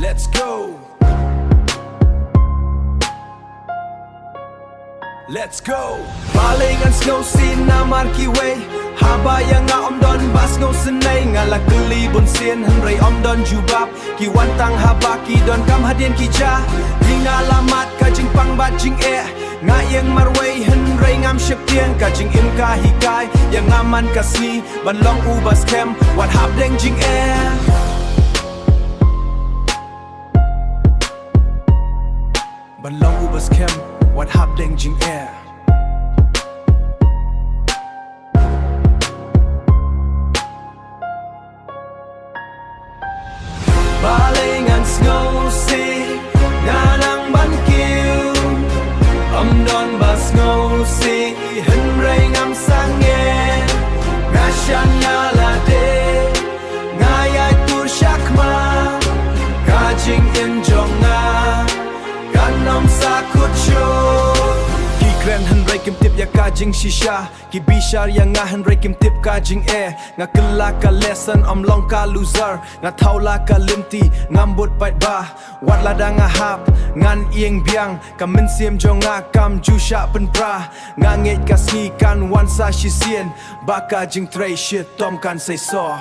Let's go. Let's go. Balei ngan sngewsih na marki way. Haba yang nga don bas ngau senai ngala geli bun sien henrei don jubab ki wantang haba ki don kam hadien ki ja ring alamat ka jing pang bat jing nga yang marway henrei ngam shaktian ka jing im ka hikai yang ngaman kasni ban long ubas kem wat hab deng jing ban long ubas kem wat hab deng jing Balei ngan sngewsih nganang ban kiu don bas ngewsih henrei ngam sange ngashan nyala de ngayai tur shakma kajing injonga kanom sakut shot ki kren henrei kim tip ya kajing shisha ki bishar yang nga henrei kim tip kajing nga kela ka lesson long ka loser nga thaula ka limti ngambut pait ba wat lada nga hap ngan ieng biang kamen siem jonga kam jusha pen pra nga nget kasni kan wan sa shisien ba kajing tray shit tom kan say so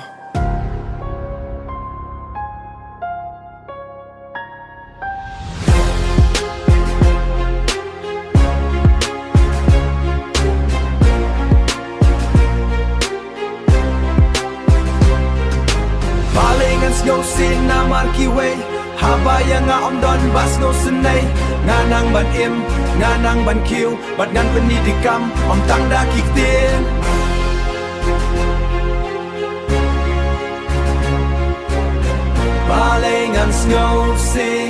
sngewsih na marki way. Haba yang nga don bas ngau senai nganang ban im nganang ban kiu bat ngan penidikam tang da kiktin Balei ngan sngewsih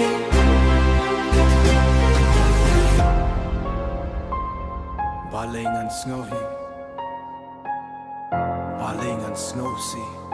Balei ngan sngewsih Balei ngan sngewsih